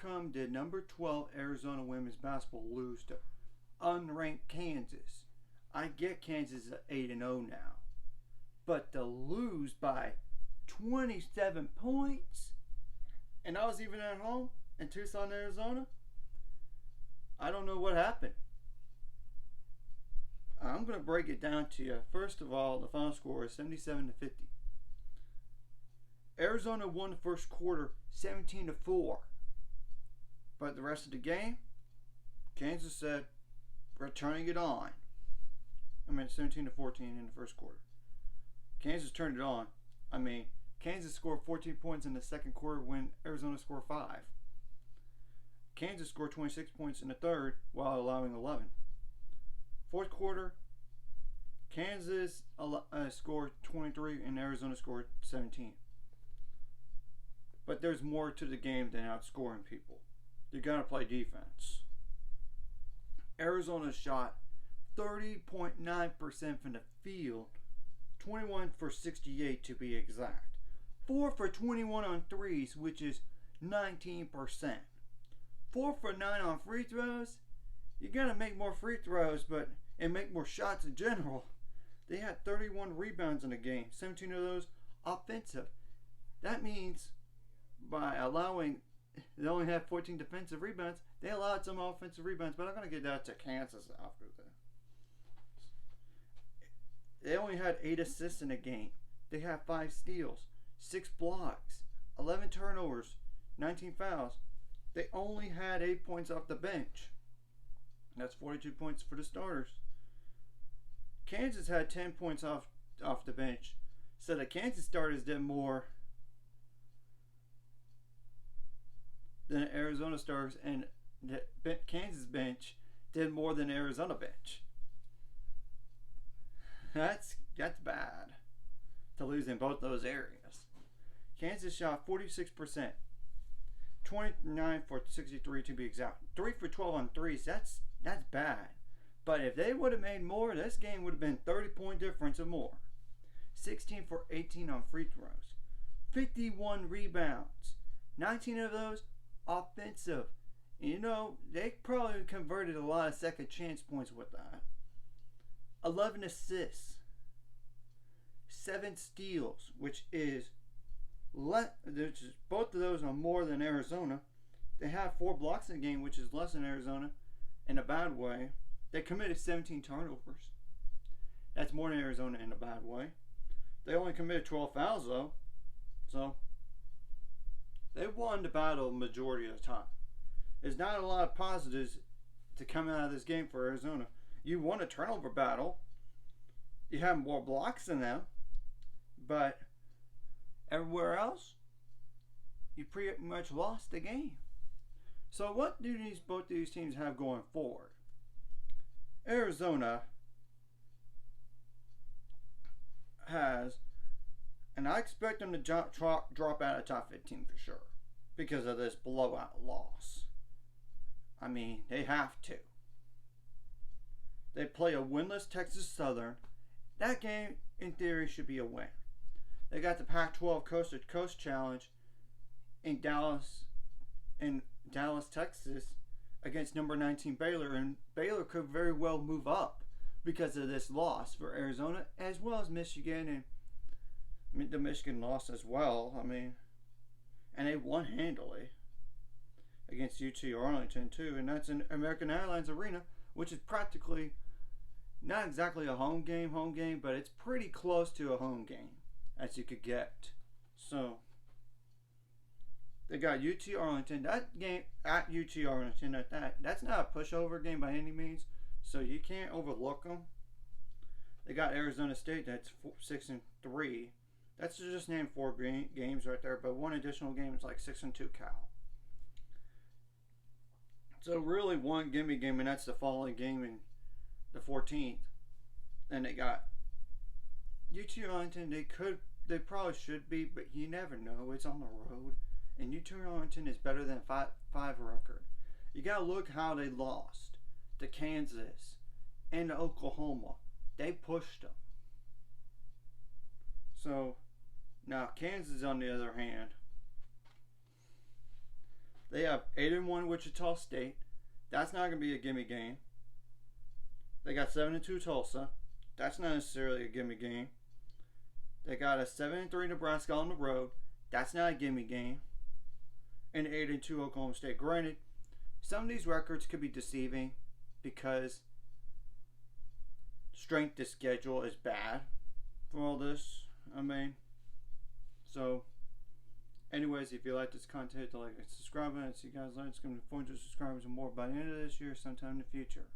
come did number 12 Arizona women's basketball lose to unranked Kansas? I get Kansas at 8-0 now, but to lose by 27 points, and I was even at home in Tucson, Arizona. I don't know what happened. I'm going to break it down to you. First of all, the final score is 77-50. Arizona won the first quarter 17-4. But the rest of the game, Kansas said, we're turning it on. 17-14 in the first quarter. Kansas turned it on. Kansas scored 14 points in the second quarter when Arizona scored 5. Kansas scored 26 points in the third while allowing 11. Fourth quarter, Kansas scored 23 and Arizona scored 17. But there's more to the game than outscoring people. You gotta play defense. Arizona shot 30.9% from the field, 21 for 68 to be exact. 4 for 21 on threes, which is 19%. 4 for 9 on free throws. You gotta make more free throws, and make more shots in general. They had 31 rebounds in the game, 17 of those offensive. That means by allowing, they only had 14 defensive rebounds. They allowed some offensive rebounds, but I'm gonna get that to Kansas after that. They only had 8 assists in the game. They had 5 steals, 6 blocks, 11 turnovers, 19 fouls. They only had 8 points off the bench. That's 42 points for the starters. Kansas had 10 points off the bench. So the Kansas starters did more than the Arizona starters, and the Kansas bench did more than the Arizona bench. That's bad to lose in both those areas. Kansas shot 46%, 29 for 63 to be exact. 3 for 12 on threes. That's bad. But if they would have made more, this game would have been 30-point difference or more. 16 for 18 on free throws. 51 rebounds. 19 of those offensive. They probably converted a lot of second chance points with that. 11 assists. 7 steals, which is both of those are more than Arizona. They have 4 blocks in the game, which is less than Arizona in a bad way. They committed 17 turnovers. That's more than Arizona in a bad way. They only committed 12 fouls though. So they won the battle majority of the time. There's not a lot of positives to come out of this game for Arizona. You won a turnover battle. You have more blocks than them. But everywhere else, you pretty much lost the game. So what do both these teams have going forward? Arizona has, and I expect them to drop out of top 15 for sure because of this blowout loss. They have to. They play a winless Texas Southern. That game, in theory, should be a win. They got the Pac-12 Coast to Coast Challenge in Dallas, Texas, against number 19 Baylor, and Baylor could very well move up because of this loss for Arizona, as well as Michigan, and the Michigan loss as well. And they won handily against UT Arlington too, and that's in American Airlines Arena, which is practically not exactly a home game, but it's pretty close to a home game as you could get. So they got UT Arlington. That game at UT Arlington, that's not a pushover game by any means, so you can't overlook them. They got Arizona State. That's 6-3. That's just named 4 games right there, but one additional game is like 6-2 Cal. So really one gimme game, and that's the following game in the 14th. And they got UT Arlington. They probably should be, but you never know. It's on the road. And UT Arlington is better than 5 record. You gotta look how they lost to Kansas and to Oklahoma. They pushed them. So now Kansas, on the other hand, They have 8-1 Wichita State. That's not going to be a gimme game. They got 7-2 Tulsa. That's not necessarily a gimme game. They got a 7-3 Nebraska on the road. That's not a gimme game. And 8-2 Oklahoma State. Granted, some of these records could be deceiving because strength of schedule is bad for all this. I mean, so anyways, if you like this content, like and subscribe and see you guys later. It's going to be 400 subscribers and more by the end of this year, sometime in the future.